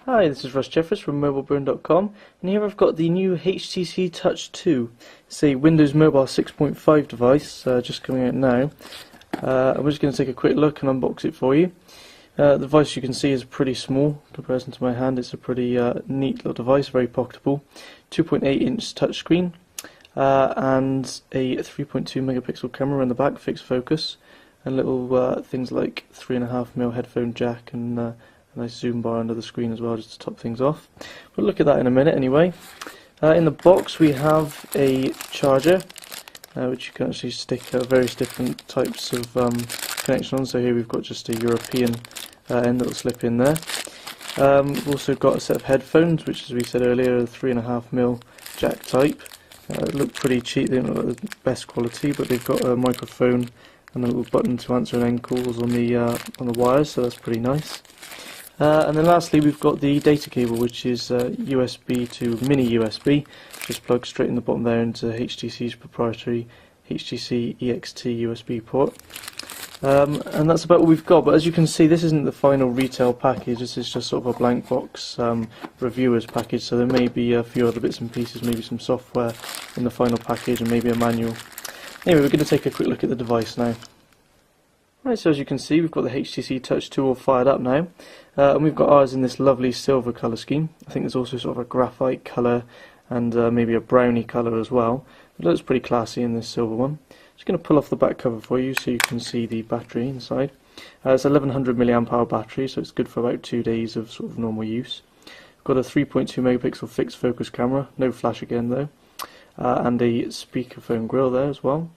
Hi, this is Russ Jeffers from MobileBurn.com, and here I've got the new HTC Touch 2. It's a Windows Mobile 6.5 device, just coming out now. I'm just going to take a quick look and unbox it for you. The device, you can see, is pretty small in comparison to my hand. It's a pretty neat little device, very pocketable. 2.8-inch touchscreen, and a 3.2 megapixel camera in the back, fixed focus, and little things like 3.5mm headphone jack and a nice zoom bar under the screen as well, just to top things off. We'll look at that in a minute anyway. In the box we have a charger, which you can actually stick various different types of connection on. So here we've got just a European end that will slip in there. We've also got a set of headphones, which, as we said earlier, are 3.5mm jack type. Look pretty cheap, they don't look like the best quality, but they've got a microphone and a little button to answer end calls on the wires, so that's pretty nice. And then lastly we've got the data cable, which is USB to mini USB, just plugs straight in the bottom there into HTC's proprietary HTC EXT USB port. And that's about what we've got, but as you can see, this isn't the final retail package. This is just sort of a blank box reviewer's package, so there may be a few other bits and pieces, maybe some software in the final package and maybe a manual. Anyway, we're going to take a quick look at the device now. Right, so as you can see, we've got the HTC Touch 2 all fired up now, and we've got ours in this lovely silver colour scheme. I think there's also sort of a graphite colour and maybe a brownie colour as well. It looks pretty classy in this silver one. Just going to pull off the back cover for you so you can see the battery inside. It's 1100 mAh battery, so it's good for about 2 days of sort of normal use. We've got a 3.2 megapixel fixed focus camera, no flash again though, and a speakerphone grill there as well.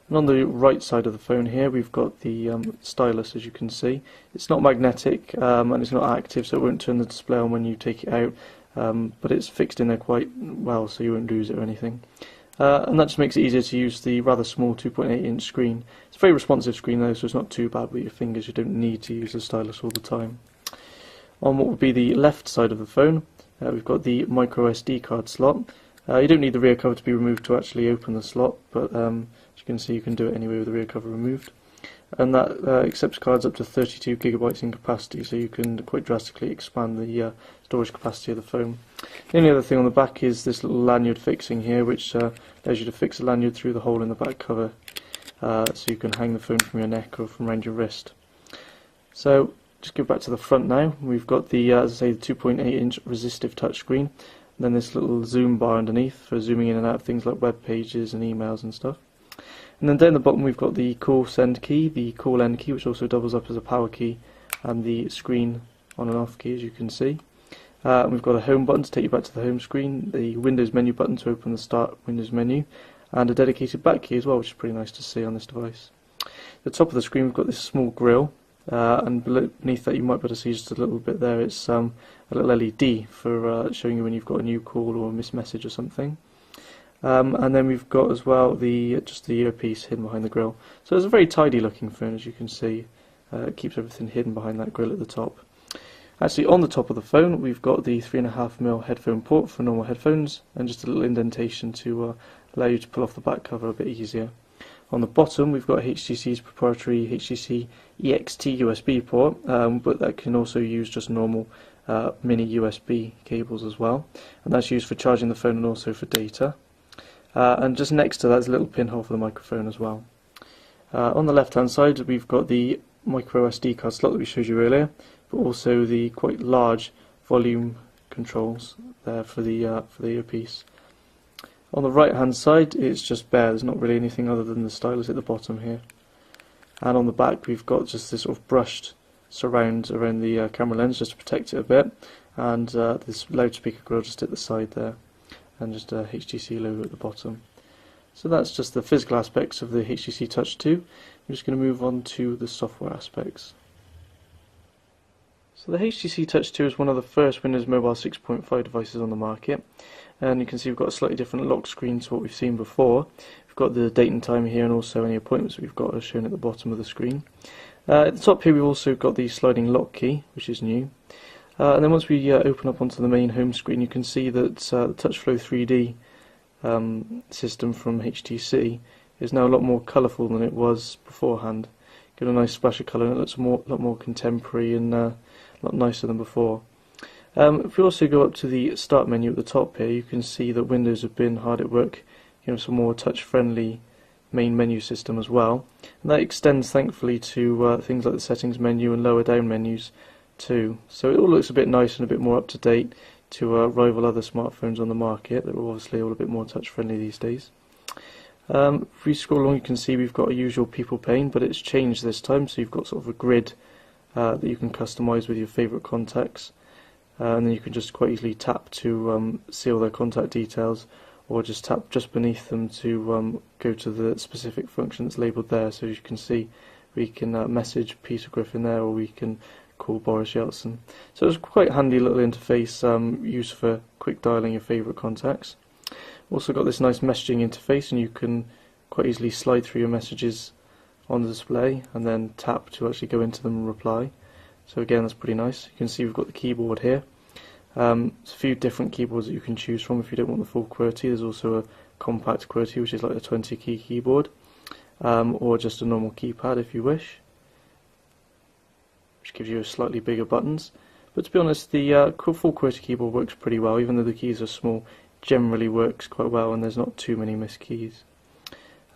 And on the right side of the phone here we've got the stylus, as you can see. It's not magnetic and it's not active, so it won't turn the display on when you take it out, but it's fixed in there quite well so you won't lose it or anything. And that just makes it easier to use the rather small 2.8-inch screen. It's a very responsive screen though, so it's not too bad with your fingers. You don't need to use the stylus all the time. On what would be the left side of the phone, we've got the micro SD card slot. You don't need the rear cover to be removed to actually open the slot, but as you can see, you can do it anyway with the rear cover removed. And that accepts cards up to 32 gigabytes in capacity, so you can quite drastically expand the storage capacity of the phone. The only other thing on the back is this little lanyard fixing here, which allows you to fix the lanyard through the hole in the back cover, so you can hang the phone from your neck or from around your wrist. So just go back to the front now. We've got the, as I say, the 2.8-inch resistive touchscreen, and then this little zoom bar underneath for zooming in and out of things like web pages and emails and stuff. And then down the bottom we've got the call send key, the call end key, which also doubles up as a power key, and the screen on and off key, as you can see. We've got a home button to take you back to the home screen, the Windows menu button to open the Start Windows menu, and a dedicated back key as well, which is pretty nice to see on this device. At the top of the screen we've got this small grille, and beneath that you might be able to see just a little bit there. It's a little LED for showing you when you've got a new call or a missed message or something. And then we've got as well just the earpiece hidden behind the grill. So it's a very tidy looking phone, as you can see. It keeps everything hidden behind that grill at the top. Actually, on the top of the phone we've got the 3.5mm headphone port for normal headphones, and just a little indentation to allow you to pull off the back cover a bit easier. On the bottom we've got HTC's proprietary HTC EXT USB port, but that can also use just normal mini USB cables as well, and that's used for charging the phone and also for data. And just next to that is a little pinhole for the microphone as well. On the left hand side we've got the micro SD card slot that we showed you earlier, but also the quite large volume controls there for the earpiece. On the right hand side it's just bare, there's not really anything other than the stylus at the bottom here. And on the back we've got just this sort of brushed surround around the camera lens just to protect it a bit, and this loudspeaker grill just at the side there, and just a HTC logo at the bottom. So that's just the physical aspects of the HTC Touch 2. I'm just going to move on to the software aspects. So the HTC Touch 2 is one of the first Windows Mobile 6.5 devices on the market, and you can see we've got a slightly different lock screen to what we've seen before. We've got the date and time here, and also any appointments we've got are shown at the bottom of the screen. At the top here we've also got the sliding lock key, which is new. And then once we open up onto the main home screen, you can see that the TouchFlow 3D system from HTC is now a lot more colourful than it was beforehand. Got a nice splash of colour, and it looks a lot more contemporary and a lot nicer than before. If we also go up to the start menu at the top here, you can see that Windows have been hard at work, some more touch-friendly main menu system as well, and that extends thankfully to things like the settings menu and lower down menus too. So it all looks a bit nice and a bit more up to date to rival other smartphones on the market that are obviously all a bit more touch-friendly these days. If we scroll along, you can see we've got a usual people pane, but it's changed this time, so you've got sort of a grid that you can customize with your favorite contacts, and then you can just quite easily tap to see all their contact details, or just tap just beneath them to go to the specific function that's labelled there. So as you can see, we can message Peter Griffin there, or we can call Boris Yeltsin. So it's quite a handy little interface used for quick dialing your favourite contacts. Also got this nice messaging interface, and you can quite easily slide through your messages on the display and then tap to actually go into them and reply. So again, that's pretty nice. You can see we've got the keyboard here. There's a few different keyboards that you can choose from if you don't want the full QWERTY. There's also a compact QWERTY, which is like a 20 key keyboard, or just a normal keypad if you wish, which gives you a slightly bigger buttons. But to be honest, the full QWERTY keyboard works pretty well, even though the keys are small. Generally works quite well, and there's not too many missed keys.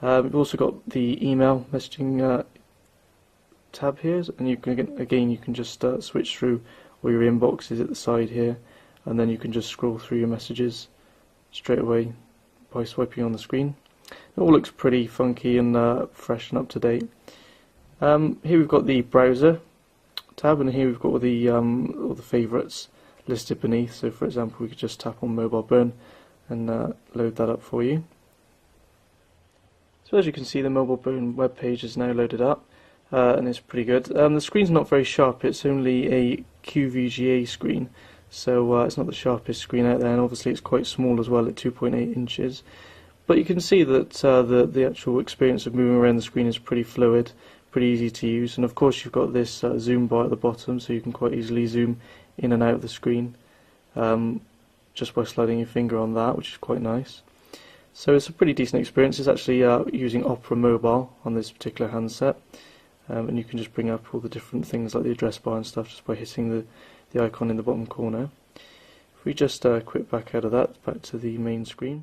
We've also got the email messaging tab here, and you can just switch through all your inboxes at the side here, and then you can just scroll through your messages straight away by swiping on the screen. It all looks pretty funky and fresh and up to date. Here we've got the browser tab, and here we've got all the favourites listed beneath. So for example, we could just tap on Mobile Burn and load that up for you. So as you can see, the Mobile Burn web page is now loaded up, and it's pretty good. The screen's not very sharp, it's only a QVGA screen, so it's not the sharpest screen out there, and obviously it's quite small as well at 2.8 inches. But you can see that the actual experience of moving around the screen is pretty fluid, pretty easy to use, and of course you've got this zoom bar at the bottom, so you can quite easily zoom in and out of the screen just by sliding your finger on that, which is quite nice. So it's a pretty decent experience. It's actually using Opera Mobile on this particular handset, and you can just bring up all the different things like the address bar and stuff just by hitting the icon in the bottom corner. If we just quit back out of that, back to the main screen.